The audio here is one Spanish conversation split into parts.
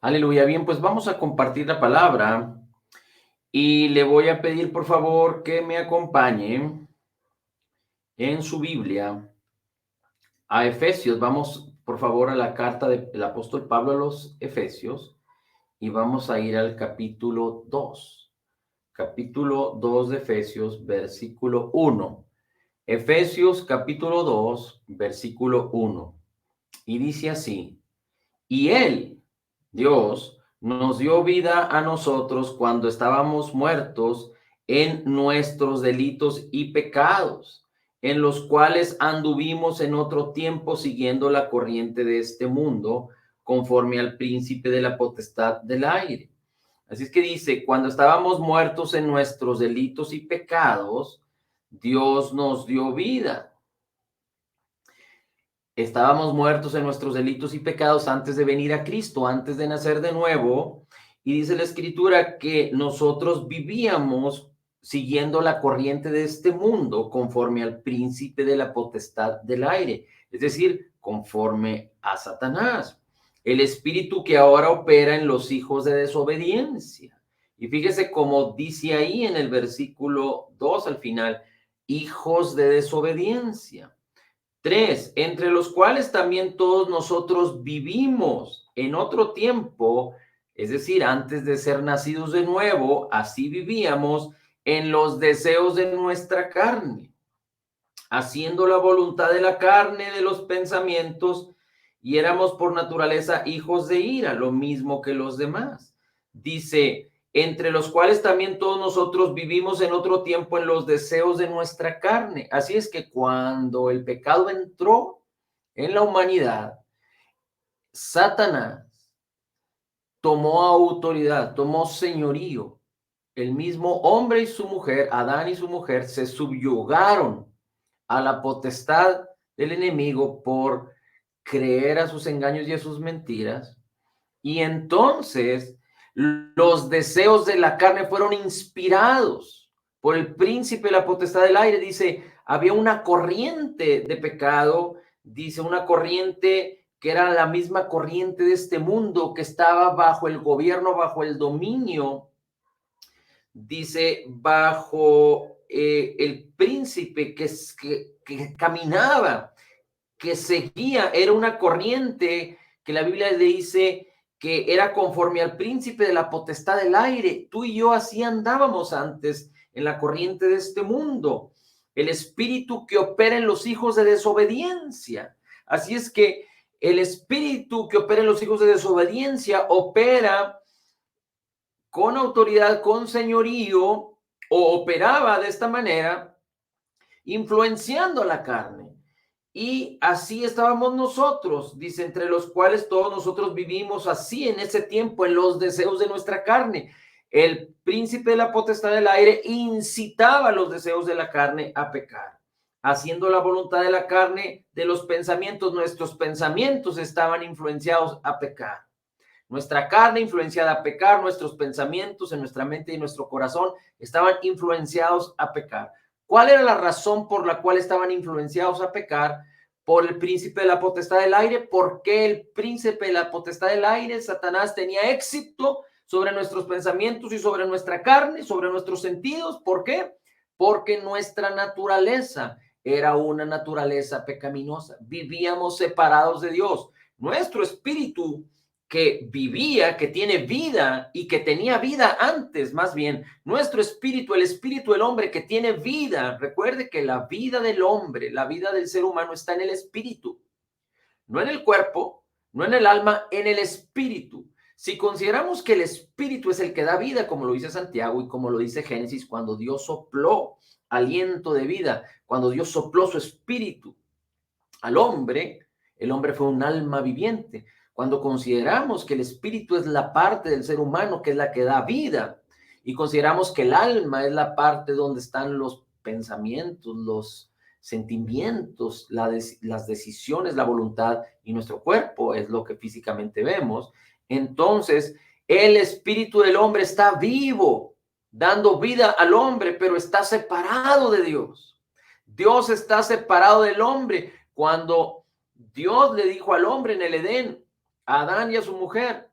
Aleluya. Bien, pues vamos a compartir la palabra y le voy a pedir por favor que me acompañe en su Biblia a Efesios. Vamos por favor a la carta del apóstol Pablo a los Efesios y vamos a ir al capítulo 2. Capítulo 2 de Efesios, versículo 1. Efesios capítulo 2, versículo 1. Y dice así: Y Él, Dios, nos dio vida a nosotros cuando estábamos muertos en nuestros delitos y pecados, en los cuales anduvimos en otro tiempo siguiendo la corriente de este mundo, conforme al príncipe de la potestad del aire. Así es que dice, cuando estábamos muertos en nuestros delitos y pecados, Dios nos dio vida. Estábamos muertos en nuestros delitos y pecados antes de venir a Cristo, antes de nacer de nuevo. Y dice la Escritura que nosotros vivíamos siguiendo la corriente de este mundo conforme al príncipe de la potestad del aire, es decir, conforme a Satanás, el espíritu que ahora opera en los hijos de desobediencia. Y fíjese cómo dice ahí en el versículo 2 al final, hijos de desobediencia. 3, entre los cuales también todos nosotros vivimos en otro tiempo, es decir, antes de ser nacidos de nuevo, así vivíamos en los deseos de nuestra carne, haciendo la voluntad de la carne, de los pensamientos, y éramos por naturaleza hijos de ira, lo mismo que los demás. Dice, entre los cuales también todos nosotros vivimos en otro tiempo en los deseos de nuestra carne. Así es que cuando el pecado entró en la humanidad, Satanás tomó autoridad, tomó señorío. El mismo hombre y su mujer, Adán y su mujer, se subyugaron a la potestad del enemigo por creer a sus engaños y a sus mentiras. Y entonces los deseos de la carne fueron inspirados por el príncipe de la potestad del aire. Dice, había una corriente de pecado, dice, una corriente que era la misma corriente de este mundo, que estaba bajo el gobierno, bajo el dominio, dice, bajo el príncipe que caminaba, que seguía, era una corriente que la Biblia le dice que era conforme al príncipe de la potestad del aire. Tú y yo así andábamos antes en la corriente de este mundo. El espíritu que opera en los hijos de desobediencia. Así es que el espíritu que opera en los hijos de desobediencia opera con autoridad, con señorío, o operaba de esta manera, influenciando a la carne. Y así estábamos nosotros, dice, entre los cuales todos nosotros vivimos así en ese tiempo, en los deseos de nuestra carne. El príncipe de la potestad del aire incitaba los deseos de la carne a pecar, haciendo la voluntad de la carne, de los pensamientos. Nuestros pensamientos estaban influenciados a pecar. Nuestra carne influenciada a pecar, nuestros pensamientos en nuestra mente y nuestro corazón estaban influenciados a pecar. ¿Cuál era la razón por la cual estaban influenciados a pecar? Por el príncipe de la potestad del aire. ¿Por qué el príncipe de la potestad del aire, Satanás, tenía éxito sobre nuestros pensamientos y sobre nuestra carne, sobre nuestros sentidos? ¿Por qué? Porque nuestra naturaleza era una naturaleza pecaminosa. Vivíamos separados de Dios. Nuestro espíritu que vivía, que tiene vida y que tenía vida antes, más bien, nuestro espíritu, el espíritu del hombre que tiene vida. Recuerde que la vida del hombre, la vida del ser humano está en el espíritu, no en el cuerpo, no en el alma, en el espíritu. Si consideramos que el espíritu es el que da vida, como lo dice Santiago y como lo dice Génesis, cuando Dios sopló aliento de vida, cuando Dios sopló su espíritu al hombre, el hombre fue un alma viviente. Cuando consideramos que el espíritu es la parte del ser humano que es la que da vida, y consideramos que el alma es la parte donde están los pensamientos, los sentimientos, las decisiones, la voluntad, y nuestro cuerpo es lo que físicamente vemos, entonces el espíritu del hombre está vivo, dando vida al hombre, pero está separado de Dios. Dios está separado del hombre. Cuando Dios le dijo al hombre en el Edén, a Adán y a su mujer,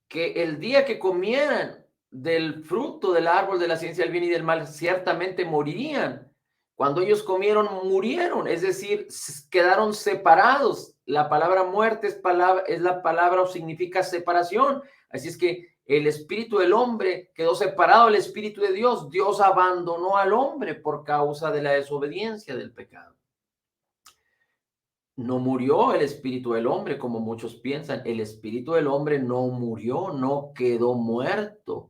que el día que comieran del fruto del árbol de la ciencia del bien y del mal, ciertamente morirían. Cuando ellos comieron, murieron, es decir, quedaron separados. La palabra muerte es la palabra o significa separación. Así es que el espíritu del hombre quedó separado del espíritu de Dios. Dios abandonó al hombre por causa de la desobediencia del pecado. No murió el espíritu del hombre, como muchos piensan. El espíritu del hombre no murió, no quedó muerto,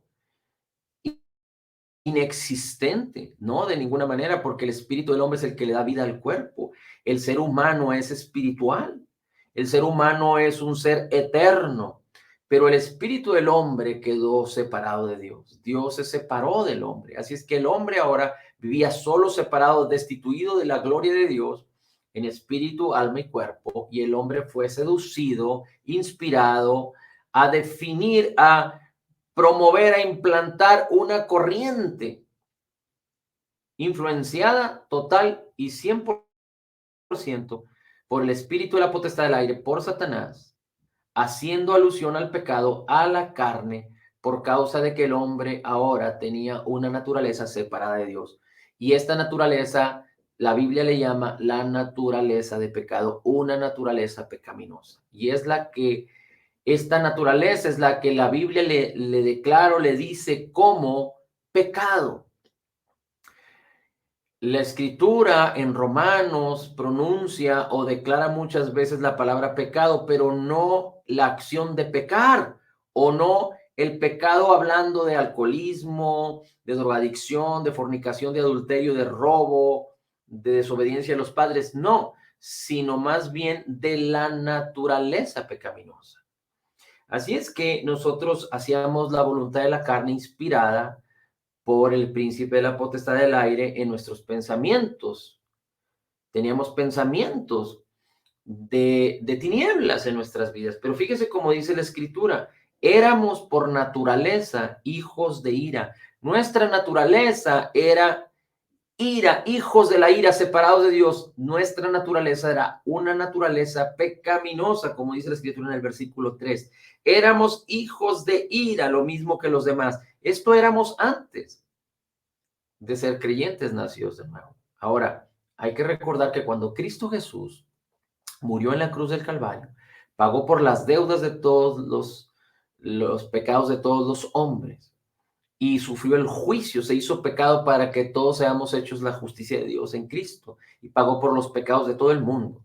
inexistente, no, de ninguna manera, porque el espíritu del hombre es el que le da vida al cuerpo. El ser humano es espiritual. El ser humano es un ser eterno, pero el espíritu del hombre quedó separado de Dios. Dios se separó del hombre. Así es que el hombre ahora vivía solo, separado, destituido de la gloria de Dios en espíritu, alma y cuerpo, y el hombre fue seducido, inspirado a definir, a promover, a implantar una corriente influenciada total y 100% por el espíritu de la potestad del aire, por Satanás, haciendo alusión al pecado, a la carne, por causa de que el hombre ahora tenía una naturaleza separada de Dios. Y esta naturaleza, la Biblia le llama la naturaleza de pecado, una naturaleza pecaminosa. Y es la que, esta naturaleza es la que la Biblia le declara, le dice como pecado. La escritura en Romanos pronuncia o declara muchas veces la palabra pecado, pero no la acción de pecar, o no el pecado hablando de alcoholismo, de drogadicción, de fornicación, de adulterio, de robo, de desobediencia a los padres, no, sino más bien de la naturaleza pecaminosa. Así es que nosotros hacíamos la voluntad de la carne inspirada por el príncipe de la potestad del aire en nuestros pensamientos. Teníamos pensamientos de tinieblas en nuestras vidas. Pero fíjese cómo dice la escritura, éramos por naturaleza hijos de ira. Nuestra naturaleza era ira, hijos de la ira, separados de Dios. Nuestra naturaleza era una naturaleza pecaminosa, como dice la escritura en el versículo 3. Éramos hijos de ira, lo mismo que los demás. Esto éramos antes de ser creyentes nacidos de nuevo. Ahora, hay que recordar que cuando Cristo Jesús murió en la cruz del Calvario, pagó por las deudas de todos los pecados de todos los hombres y sufrió el juicio, se hizo pecado para que todos seamos hechos la justicia de Dios en Cristo, y pagó por los pecados de todo el mundo.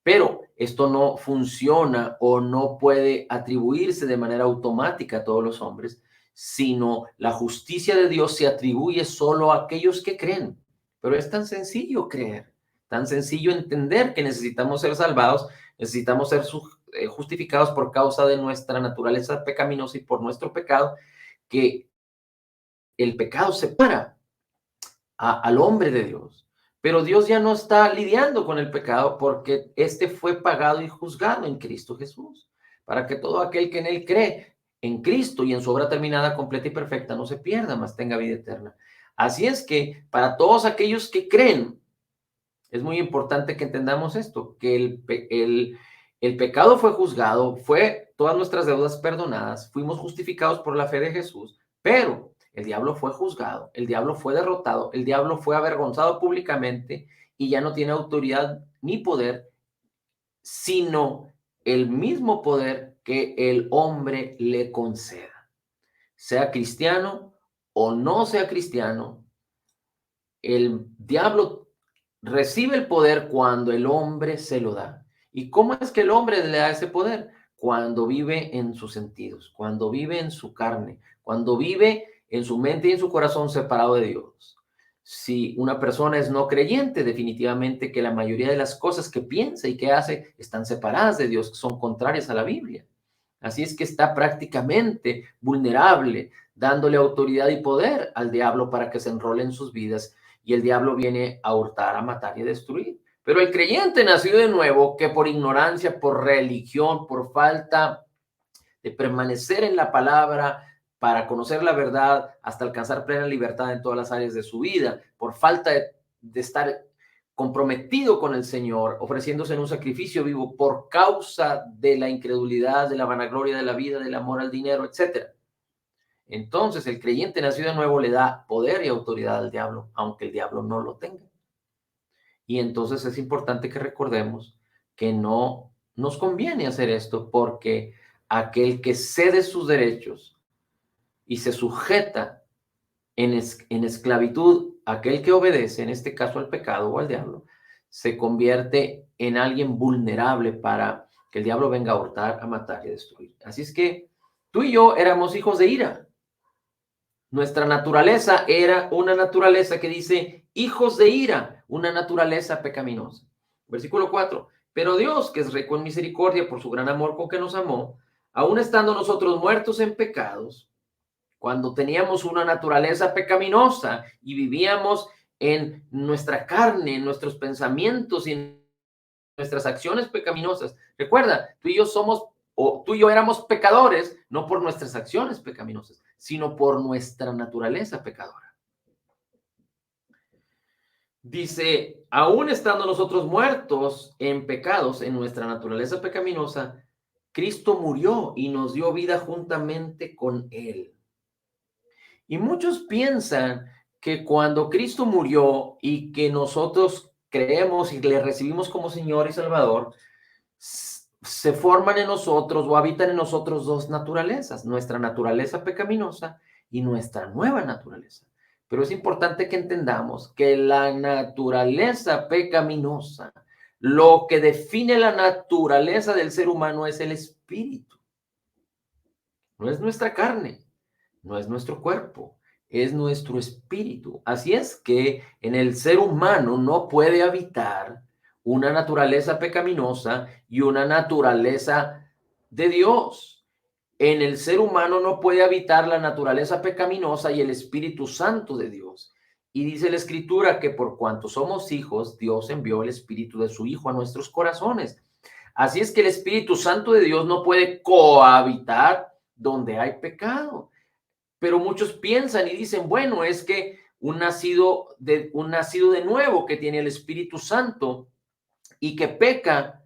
Pero esto no funciona o no puede atribuirse de manera automática a todos los hombres, sino la justicia de Dios se atribuye solo a aquellos que creen. Pero es tan sencillo creer, tan sencillo entender que necesitamos ser salvados, necesitamos ser justificados por causa de nuestra naturaleza pecaminosa y por nuestro pecado, que el pecado separa al hombre de Dios. Pero Dios ya no está lidiando con el pecado porque este fue pagado y juzgado en Cristo Jesús, para que todo aquel que en él cree, en Cristo y en su obra terminada, completa y perfecta, no se pierda, mas tenga vida eterna. Así es que para todos aquellos que creen, es muy importante que entendamos esto, que el pecado fue juzgado, fue todas nuestras deudas perdonadas, fuimos justificados por la fe de Jesús, pero el diablo fue juzgado, el diablo fue derrotado, el diablo fue avergonzado públicamente y ya no tiene autoridad ni poder, sino el mismo poder que el hombre le conceda. Sea cristiano o no sea cristiano, el diablo recibe el poder cuando el hombre se lo da. ¿Y cómo es que el hombre le da ese poder? Cuando vive en sus sentidos, cuando vive en su carne, cuando vive en su mente y en su corazón separado de Dios. Si una persona es no creyente, definitivamente que la mayoría de las cosas que piensa y que hace están separadas de Dios, son contrarias a la Biblia. Así es que está prácticamente vulnerable, dándole autoridad y poder al diablo para que se enrole en sus vidas, y el diablo viene a hurtar, a matar y a destruir. Pero el creyente nacido de nuevo, que por ignorancia, por religión, por falta de permanecer en la palabra para conocer la verdad hasta alcanzar plena libertad en todas las áreas de su vida, por falta de estar comprometido con el Señor, ofreciéndose en un sacrificio vivo por causa de la incredulidad, de la vanagloria de la vida, del amor al dinero, etc. Entonces el creyente nacido de nuevo le da poder y autoridad al diablo, aunque el diablo no lo tenga. Y entonces es importante que recordemos que no nos conviene hacer esto, porque aquel que cede sus derechos y se sujeta en esclavitud, aquel que obedece, en este caso al pecado o al diablo, se convierte en alguien vulnerable para que el diablo venga a hurtar, a matar y a destruir. Así es que tú y yo éramos hijos de ira. Nuestra naturaleza era una naturaleza que dice hijos de ira, una naturaleza pecaminosa. Versículo 4. Pero Dios, que es rico en misericordia por su gran amor con que nos amó, aun estando nosotros muertos en pecados, cuando teníamos una naturaleza pecaminosa y vivíamos en nuestra carne, en nuestros pensamientos y en nuestras acciones pecaminosas. Recuerda, tú y yo éramos pecadores, no por nuestras acciones pecaminosas, sino por nuestra naturaleza pecadora. Dice, aún estando nosotros muertos en pecados, en nuestra naturaleza pecaminosa, Cristo murió y nos dio vida juntamente con Él. Y muchos piensan que cuando Cristo murió y que nosotros creemos y le recibimos como Señor y Salvador, se forman en nosotros o habitan en nosotros dos naturalezas, nuestra naturaleza pecaminosa y nuestra nueva naturaleza. Pero es importante que entendamos que la naturaleza pecaminosa, lo que define la naturaleza del ser humano es el espíritu, no es nuestra carne, no es nuestro cuerpo, es nuestro espíritu. Así es que en el ser humano no puede habitar una naturaleza pecaminosa y una naturaleza de Dios. En el ser humano no puede habitar la naturaleza pecaminosa y el Espíritu Santo de Dios. Y dice la Escritura que por cuanto somos hijos, Dios envió el Espíritu de su Hijo a nuestros corazones. Así es que el Espíritu Santo de Dios no puede cohabitar donde hay pecado. Pero muchos piensan y dicen, bueno, es que un nacido de nuevo que tiene el Espíritu Santo y que peca,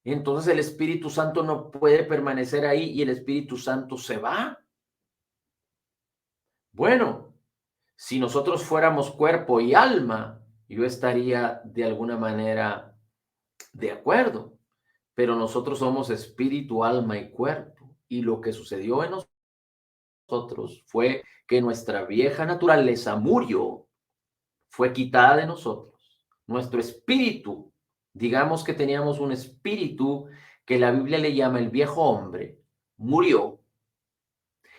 entonces el Espíritu Santo no puede permanecer ahí y el Espíritu Santo se va. Bueno, si nosotros fuéramos cuerpo y alma, yo estaría de alguna manera de acuerdo, pero nosotros somos espíritu, alma y cuerpo. Y lo que sucedió en nosotros fue que nuestra vieja naturaleza murió, fue quitada de nosotros. Nuestro espíritu, digamos que teníamos un espíritu que la Biblia le llama el viejo hombre, murió.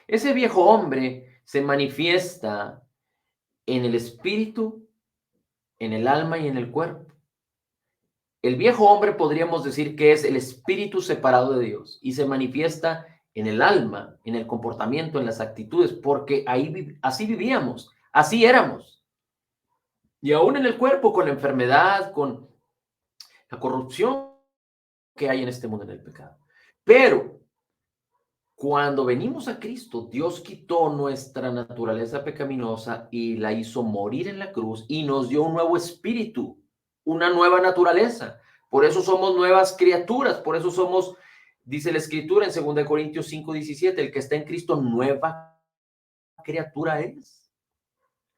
Ese viejo hombre se manifiesta en el espíritu, en el alma y en el cuerpo. El viejo hombre podríamos decir que es el espíritu separado de Dios y se manifiesta en el alma, en el comportamiento, en las actitudes, porque así vivíamos, así éramos. Y aún en el cuerpo, con la enfermedad, con la corrupción que hay en este mundo, en el pecado. Pero cuando venimos a Cristo, Dios quitó nuestra naturaleza pecaminosa y la hizo morir en la cruz y nos dio un nuevo espíritu, una nueva naturaleza. Por eso somos nuevas criaturas, por eso somos, dice la Escritura en 2 Corintios 5:17, el que está en Cristo, nueva criatura es.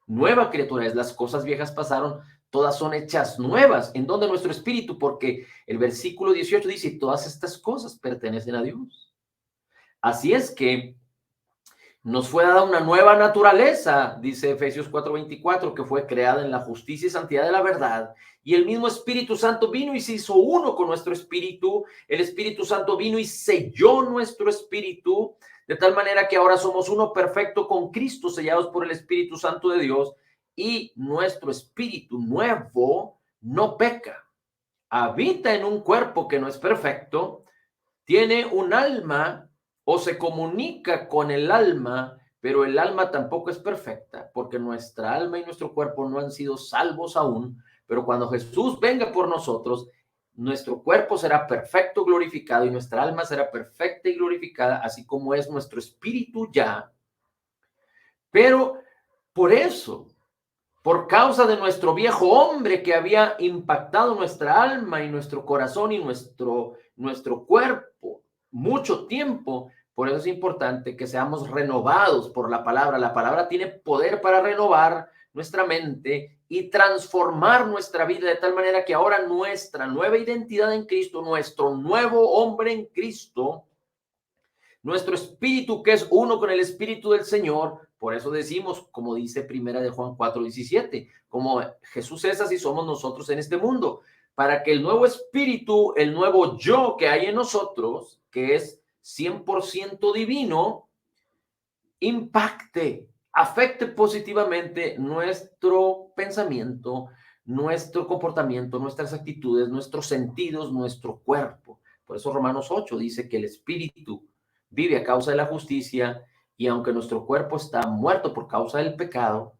Nueva criatura es, las cosas viejas pasaron, todas son hechas nuevas. ¿En dónde? Nuestro espíritu, porque el versículo 18 dice, todas estas cosas pertenecen a Dios. Así es que nos fue dada una nueva naturaleza, dice Efesios 4:24, que fue creada en la justicia y santidad de la verdad. Y el mismo Espíritu Santo vino y se hizo uno con nuestro espíritu. El Espíritu Santo vino y selló nuestro espíritu, de tal manera que ahora somos uno perfecto con Cristo, sellados por el Espíritu Santo de Dios. Y nuestro espíritu nuevo no peca. Habita en un cuerpo que no es perfecto, tiene un alma o se comunica con el alma, pero el alma tampoco es perfecta, porque nuestra alma y nuestro cuerpo no han sido salvos aún, pero cuando Jesús venga por nosotros, nuestro cuerpo será perfecto, glorificado, y nuestra alma será perfecta y glorificada, así como es nuestro espíritu ya. Pero por eso por causa de nuestro viejo hombre que había impactado nuestra alma y nuestro corazón y nuestro cuerpo mucho tiempo. Por eso es importante que seamos renovados por la palabra. La palabra tiene poder para renovar nuestra mente y transformar nuestra vida de tal manera que ahora nuestra nueva identidad en Cristo, nuestro nuevo hombre en Cristo, nuestro espíritu que es uno con el espíritu del Señor. Por eso decimos, como dice primera de Juan 4:17, como Jesús es, así somos nosotros en este mundo, para que el nuevo espíritu, el nuevo yo que hay en nosotros, que es 100% divino, impacte, afecte positivamente nuestro pensamiento, nuestro comportamiento, nuestras actitudes, nuestros sentidos, nuestro cuerpo. Por eso Romanos 8 dice que el espíritu vive a causa de la justicia, y aunque nuestro cuerpo está muerto por causa del pecado,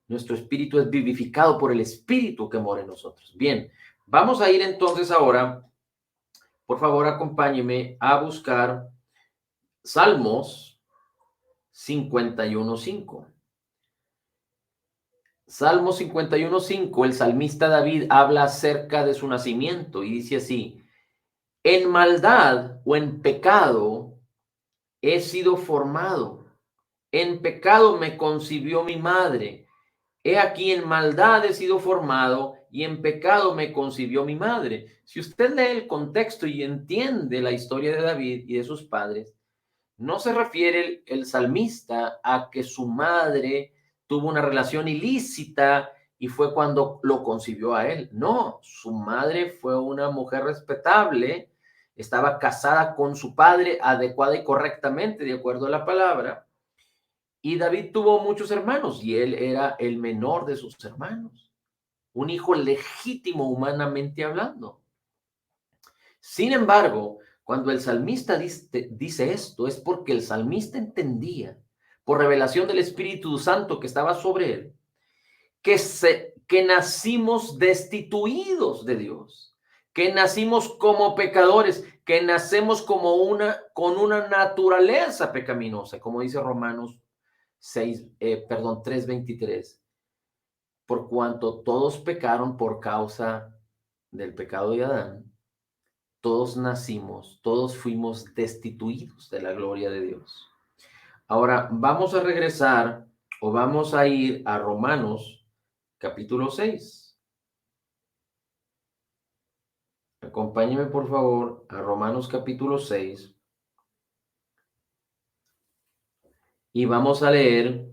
nuestro espíritu es vivificado por el espíritu que mora en nosotros. Bien, vamos a ir entonces ahora, por favor, acompáñeme a buscar Salmos 51:5. Salmo 51:5, el salmista David habla acerca de su nacimiento y dice así: en maldad o en pecado he sido formado, en pecado me concibió mi madre. He aquí, en maldad he sido formado y en pecado me concibió mi madre. Si usted lee el contexto y entiende la historia de David y de sus padres, no se refiere el salmista a que su madre tuvo una relación ilícita y fue cuando lo concibió a él. No, su madre fue una mujer respetable, estaba casada con su padre adecuada y correctamente, de acuerdo a la palabra. Y David tuvo muchos hermanos y él era el menor de sus hermanos, un hijo legítimo humanamente hablando. Sin embargo, cuando el salmista dice esto, es porque el salmista entendía, por revelación del Espíritu Santo que estaba sobre él, que nacimos destituidos de Dios, que nacimos como pecadores, que nacemos con una naturaleza pecaminosa, como dice Romanos 3:23, por cuanto todos pecaron por causa del pecado de Adán. Todos nacimos, todos fuimos destituidos de la gloria de Dios. Ahora vamos a regresar o vamos a ir a Romanos capítulo 6. Acompáñeme por favor a Romanos capítulo 6 y vamos a leer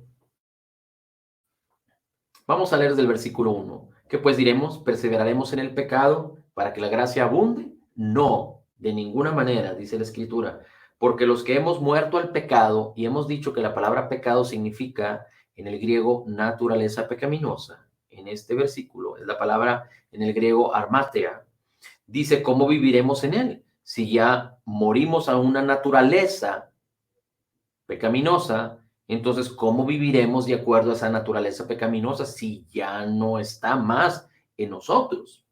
del versículo 1. ¿Qué pues diremos? ¿Perseveraremos en el pecado para que la gracia abunde? No, de ninguna manera, dice la Escritura, porque los que hemos muerto al pecado, y hemos dicho que la palabra pecado significa en el griego naturaleza pecaminosa, en este versículo es la palabra en el griego armatea, dice: ¿cómo viviremos en él? Si ya morimos a una naturaleza pecaminosa, entonces, ¿cómo viviremos de acuerdo a esa naturaleza pecaminosa si ya no está más en nosotros?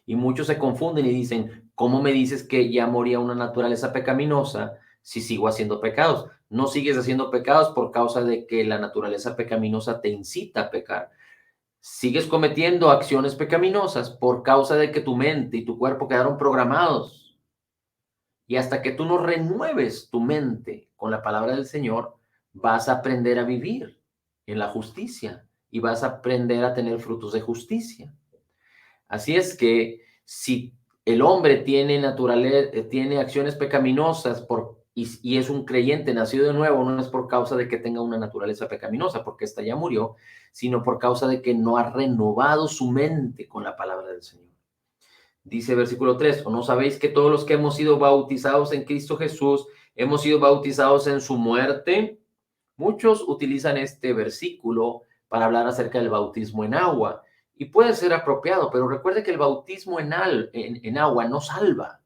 Y muchos se confunden y dicen: ¿cómo me dices que ya moría una naturaleza pecaminosa si sigo haciendo pecados? No sigues haciendo pecados por causa de que la naturaleza pecaminosa te incita a pecar. Sigues cometiendo acciones pecaminosas por causa de que tu mente y tu cuerpo quedaron programados. Y hasta que tú no renueves tu mente con la palabra del Señor, vas a aprender a vivir en la justicia y vas a aprender a tener frutos de justicia. Así es que si el hombre tiene acciones pecaminosas y es un creyente nacido de nuevo, no es por causa de que tenga una naturaleza pecaminosa, porque esta ya murió, sino por causa de que no ha renovado su mente con la palabra del Señor. Dice versículo 3, ¿o no sabéis que todos los que hemos sido bautizados en Cristo Jesús, hemos sido bautizados en su muerte? Muchos utilizan este versículo para hablar acerca del bautismo en agua y puede ser apropiado, pero recuerde que el bautismo en agua no salva.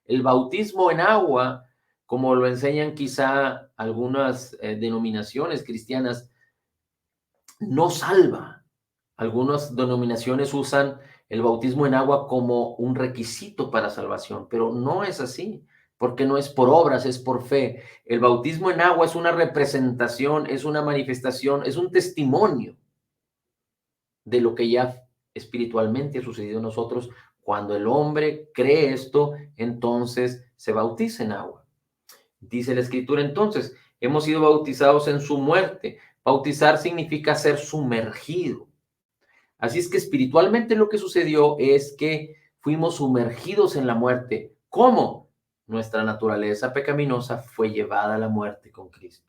El bautismo en agua, como lo enseñan quizá algunas denominaciones cristianas, no salva. Algunas denominaciones usan el bautismo en agua como un requisito para salvación, pero no es así, porque no es por obras, es por fe. El bautismo en agua es una representación, es una manifestación, es un testimonio de lo que ya espiritualmente ha sucedido en nosotros. Cuando el hombre cree esto, entonces se bautiza en agua. Dice la Escritura entonces, hemos sido bautizados en su muerte. Bautizar significa ser sumergido. Así es que espiritualmente lo que sucedió es que fuimos sumergidos en la muerte. ¿Cómo? Nuestra naturaleza pecaminosa fue llevada a la muerte con Cristo.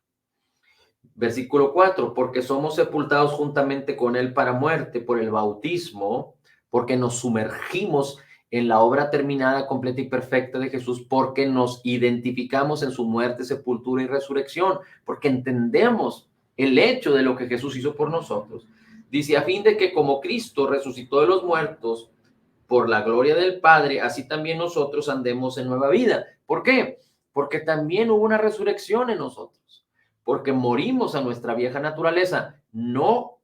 Versículo 4, porque somos sepultados juntamente con él para muerte por el bautismo, porque nos sumergimos en la obra terminada, completa y perfecta de Jesús, porque nos identificamos en su muerte, sepultura y resurrección, porque entendemos el hecho de lo que Jesús hizo por nosotros. Dice, a fin de que como Cristo resucitó de los muertos por la gloria del Padre, así también nosotros andemos en nueva vida. ¿Por qué? Porque también hubo una resurrección en nosotros, porque morimos a nuestra vieja naturaleza. No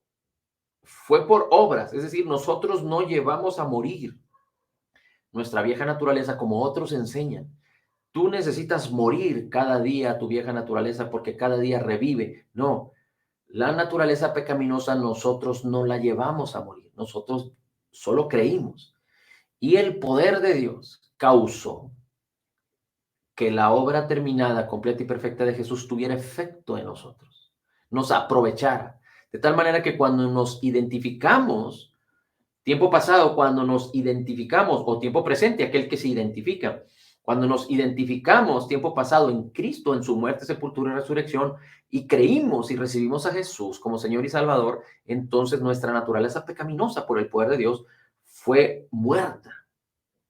fue por obras, es decir, nosotros no llevamos a morir nuestra vieja naturaleza como otros enseñan. Tú necesitas morir cada día a tu vieja naturaleza porque cada día revive. No, la naturaleza pecaminosa nosotros no la llevamos a morir, nosotros solo creímos. Y el poder de Dios causó que la obra terminada, completa y perfecta de Jesús tuviera efecto en nosotros, nos aprovechara. De tal manera que cuando nos identificamos, tiempo pasado, cuando nos identificamos, o tiempo presente, aquel que se identifica, cuando nos identificamos, tiempo pasado, en Cristo, en su muerte, sepultura y resurrección, y creímos y recibimos a Jesús como Señor y Salvador, entonces nuestra naturaleza pecaminosa por el poder de Dios fue muerta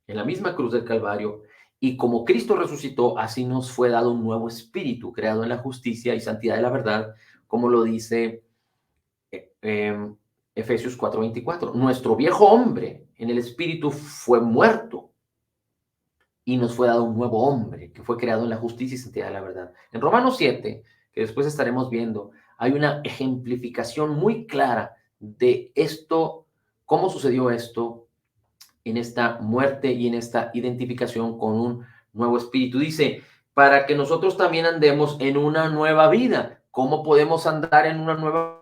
en la misma cruz del Calvario, y como Cristo resucitó, así nos fue dado un nuevo espíritu, creado en la justicia y santidad de la verdad, como lo dice Efesios 4:24. Nuestro viejo hombre en el espíritu fue muerto y nos fue dado un nuevo hombre que fue creado en la justicia y santidad de la verdad. En Romanos 7, que después estaremos viendo, hay una ejemplificación muy clara de esto, cómo sucedió esto en esta muerte y en esta identificación con un nuevo espíritu. Dice, para que nosotros también andemos en una nueva vida. ¿Cómo podemos andar en una nueva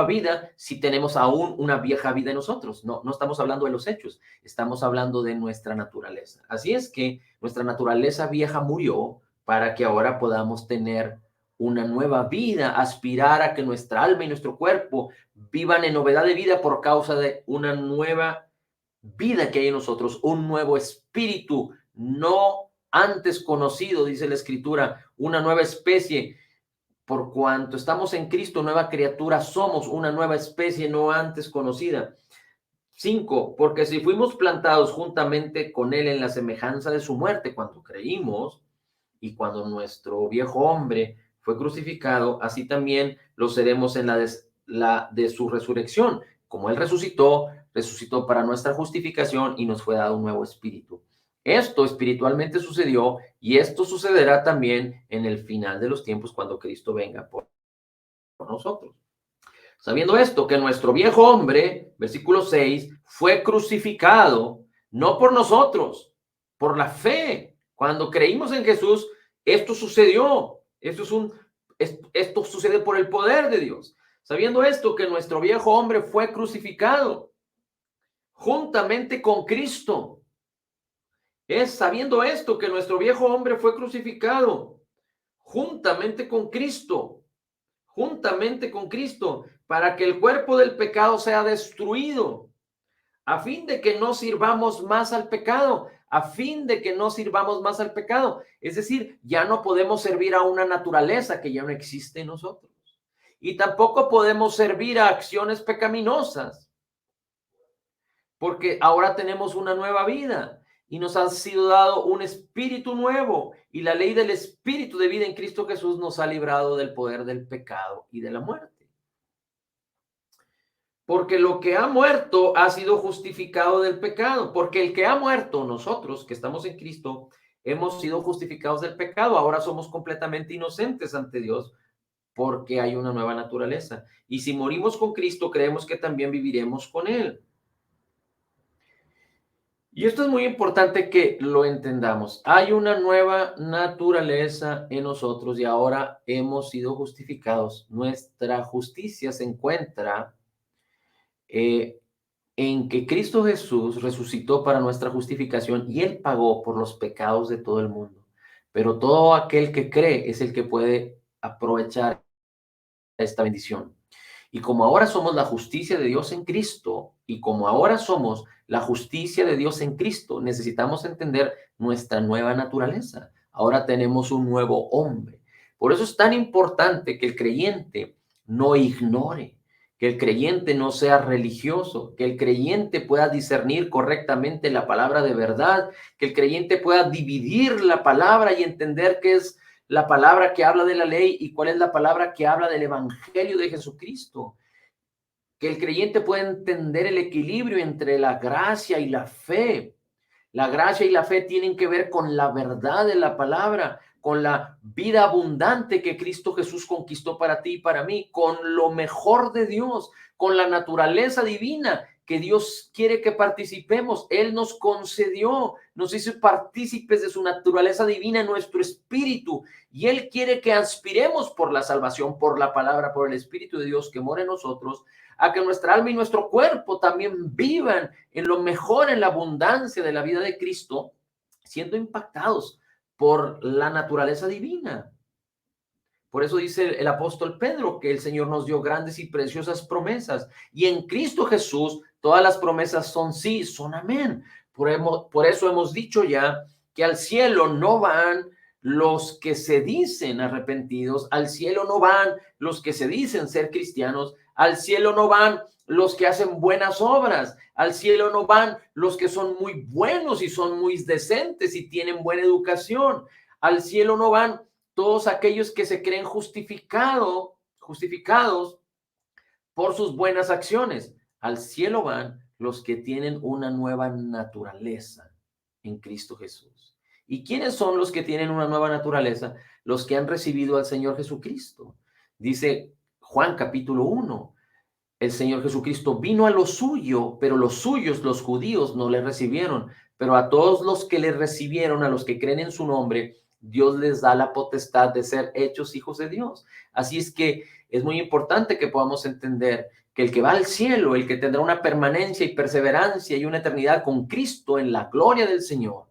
vida si tenemos aún una vieja vida en nosotros? No, no estamos hablando de los hechos, estamos hablando de nuestra naturaleza. Así es que nuestra naturaleza vieja murió para que ahora podamos tener una nueva vida, aspirar a que nuestra alma y nuestro cuerpo vivan en novedad de vida por causa de una nueva vida que hay en nosotros, un nuevo espíritu no antes conocido, dice la Escritura, una nueva especie. Por cuanto estamos en Cristo, nueva criatura somos, una nueva especie no antes conocida. 5, porque si fuimos plantados juntamente con Él en la semejanza de su muerte, cuando creímos y cuando nuestro viejo hombre fue crucificado, así también lo seremos en la de su resurrección. Como Él resucitó, resucitó para nuestra justificación y nos fue dado un nuevo espíritu. Esto espiritualmente sucedió y esto sucederá también en el final de los tiempos cuando Cristo venga por nosotros. Sabiendo esto, que nuestro viejo hombre, versículo 6, fue crucificado, no por nosotros, por la fe. Cuando creímos en Jesús, esto sucedió. Esto sucede por el poder de Dios. Sabiendo esto, que nuestro viejo hombre fue crucificado juntamente con Cristo. Es sabiendo esto, que nuestro viejo hombre fue crucificado juntamente con Cristo. Juntamente con Cristo, para que el cuerpo del pecado sea destruido, a fin de que no sirvamos más al pecado, a fin de que no sirvamos más al pecado. Es decir, ya no podemos servir a una naturaleza que ya no existe en nosotros. Y tampoco podemos servir a acciones pecaminosas, porque ahora tenemos una nueva vida y nos ha sido dado un espíritu nuevo, y la ley del espíritu de vida en Cristo Jesús nos ha librado del poder del pecado y de la muerte. Porque lo que ha muerto ha sido justificado del pecado, porque el que ha muerto, nosotros que estamos en Cristo, hemos sido justificados del pecado, ahora somos completamente inocentes ante Dios porque hay una nueva naturaleza. Y si morimos con Cristo, creemos que también viviremos con Él. Y esto es muy importante que lo entendamos. Hay una nueva naturaleza en nosotros y ahora hemos sido justificados. Nuestra justicia se encuentra eh, en que Cristo Jesús resucitó para nuestra justificación y Él pagó por los pecados de todo el mundo. Pero todo aquel que cree es el que puede aprovechar esta bendición. Y como ahora somos la justicia de Dios en Cristo, y como ahora somos la justicia de Dios en Cristo, necesitamos entender nuestra nueva naturaleza. Ahora tenemos un nuevo hombre. Por eso es tan importante que el creyente no ignore, que el creyente no sea religioso, que el creyente pueda discernir correctamente la palabra de verdad, que el creyente pueda dividir la palabra y entender qué es la palabra que habla de la ley y cuál es la palabra que habla del evangelio de Jesucristo. Que el creyente pueda entender el equilibrio entre la gracia y la fe. La gracia y la fe tienen que ver con la verdad de la palabra, con la vida abundante que Cristo Jesús conquistó para ti y para mí, con lo mejor de Dios, con la naturaleza divina que Dios quiere que participemos. Él nos concedió, nos hizo partícipes de su naturaleza divina en nuestro espíritu, y Él quiere que aspiremos por la salvación, por la palabra, por el Espíritu de Dios que mora en nosotros, a que nuestra alma y nuestro cuerpo también vivan en lo mejor, en la abundancia de la vida de Cristo, siendo impactados por la naturaleza divina. Por eso dice el apóstol Pedro que el Señor nos dio grandes y preciosas promesas, y en Cristo Jesús todas las promesas son sí, son amén. Por eso hemos dicho ya que al cielo no van los que se dicen arrepentidos, al cielo no van los que se dicen ser cristianos, al cielo no van los que hacen buenas obras, al cielo no van los que son muy buenos y son muy decentes y tienen buena educación, al cielo no van todos aquellos que se creen justificados por sus buenas acciones. Al cielo van los que tienen una nueva naturaleza en Cristo Jesús. ¿Y quiénes son los que tienen una nueva naturaleza? Los que han recibido al Señor Jesucristo. Dice Juan capítulo 1, el Señor Jesucristo vino a lo suyo, pero los suyos, los judíos, no le recibieron. Pero a todos los que le recibieron, a los que creen en su nombre, Dios les da la potestad de ser hechos hijos de Dios. Así es que es muy importante que podamos entender que el que va al cielo, el que tendrá una permanencia y perseverancia y una eternidad con Cristo en la gloria del Señor,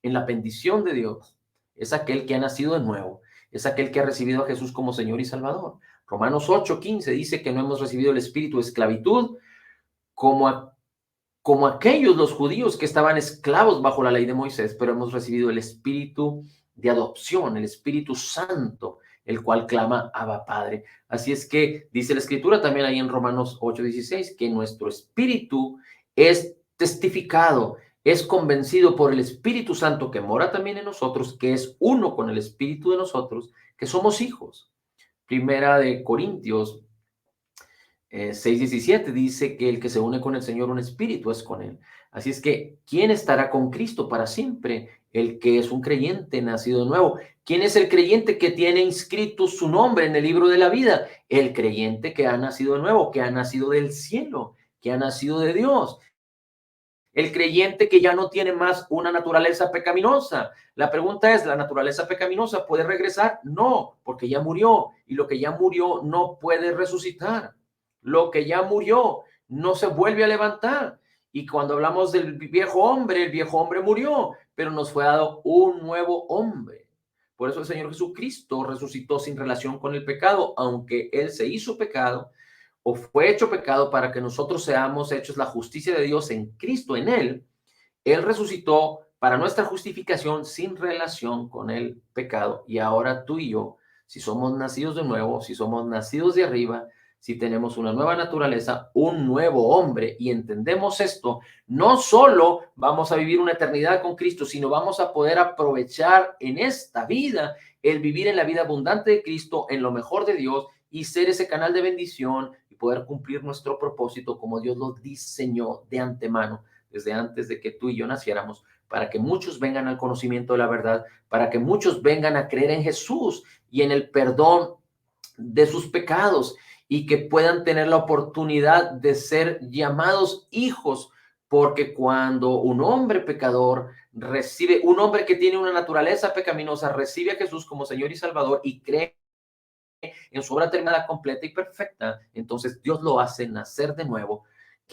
en la bendición de Dios, es aquel que ha nacido de nuevo, es aquel que ha recibido a Jesús como Señor y Salvador. Romanos 8:15 dice que no hemos recibido el espíritu de esclavitud como, como aquellos los judíos que estaban esclavos bajo la ley de Moisés, pero hemos recibido el espíritu de adopción, el Espíritu Santo, el cual clama Abba Padre. Así es que dice la Escritura también ahí en Romanos 8:16 que nuestro espíritu es testificado, es convencido por el Espíritu Santo que mora también en nosotros, que es uno con el Espíritu de nosotros, que somos hijos. Primera de Corintios 6:17 dice que el que se une con el Señor, un espíritu es con él. Así es que, ¿quién estará con Cristo para siempre? El que es un creyente nacido de nuevo. ¿Quién es el creyente que tiene inscrito su nombre en el libro de la vida? El creyente que ha nacido de nuevo, que ha nacido del cielo, que ha nacido de Dios. El creyente que ya no tiene más una naturaleza pecaminosa. La pregunta es, ¿la naturaleza pecaminosa puede regresar? No, porque ya murió, y lo que ya murió no puede resucitar. Lo que ya murió no se vuelve a levantar. Y cuando hablamos del viejo hombre, el viejo hombre murió, pero nos fue dado un nuevo hombre. Por eso el Señor Jesucristo resucitó sin relación con el pecado, aunque Él se hizo pecado o fue hecho pecado para que nosotros seamos hechos la justicia de Dios en Cristo, en Él. Él resucitó para nuestra justificación sin relación con el pecado. Y ahora tú y yo, si somos nacidos de nuevo, si somos nacidos de arriba, si tenemos una nueva naturaleza, un nuevo hombre, y entendemos esto, no solo vamos a vivir una eternidad con Cristo, sino vamos a poder aprovechar en esta vida el vivir en la vida abundante de Cristo, en lo mejor de Dios, y ser ese canal de bendición y poder cumplir nuestro propósito como Dios lo diseñó de antemano, desde antes de que tú y yo naciéramos, para que muchos vengan al conocimiento de la verdad, para que muchos vengan a creer en Jesús y en el perdón de sus pecados, y que puedan tener la oportunidad de ser llamados hijos, porque cuando un hombre pecador recibe, un hombre que tiene una naturaleza pecaminosa, recibe a Jesús como Señor y Salvador y cree en su obra terminada, completa y perfecta, entonces Dios lo hace nacer de nuevo,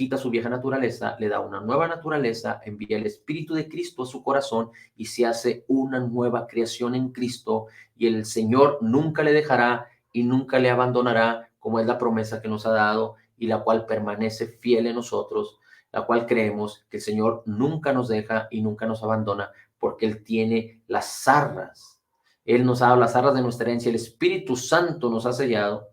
quita su vieja naturaleza, le da una nueva naturaleza, envía el Espíritu de Cristo a su corazón y se hace una nueva creación en Cristo, y el Señor nunca le dejará y nunca le abandonará, como es la promesa que nos ha dado y la cual permanece fiel en nosotros, la cual creemos que el Señor nunca nos deja y nunca nos abandona, porque Él tiene las arras. Él nos ha dado las arras de nuestra herencia, el Espíritu Santo nos ha sellado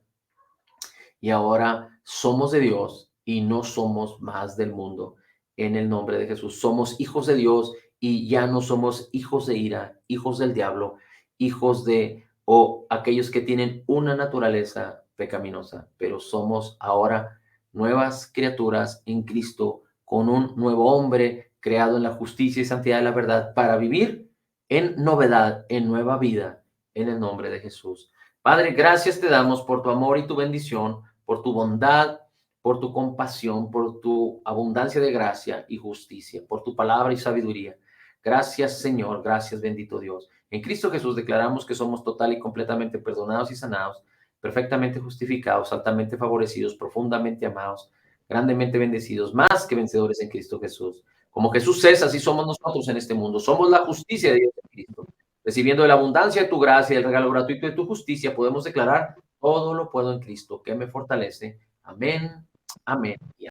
y ahora somos de Dios y no somos más del mundo. En el nombre de Jesús, somos hijos de Dios y ya no somos hijos de ira, hijos del diablo, hijos de o aquellos que tienen una naturaleza pecaminosa, pero somos ahora nuevas criaturas en Cristo, con un nuevo hombre creado en la justicia y santidad de la verdad para vivir en novedad, en nueva vida, en el nombre de Jesús. Padre, gracias te damos por tu amor y tu bendición, por tu bondad, por tu compasión, por tu abundancia de gracia y justicia, por tu palabra y sabiduría. Gracias, Señor, gracias, bendito Dios. En Cristo Jesús declaramos que somos total y completamente perdonados y sanados, perfectamente justificados, altamente favorecidos, profundamente amados, grandemente bendecidos, más que vencedores en Cristo Jesús. Como Jesús es, así somos nosotros en este mundo. Somos la justicia de Dios en Cristo. Recibiendo de la abundancia de tu gracia y el regalo gratuito de tu justicia, podemos declarar: todo lo puedo en Cristo que me fortalece. Amén, amén.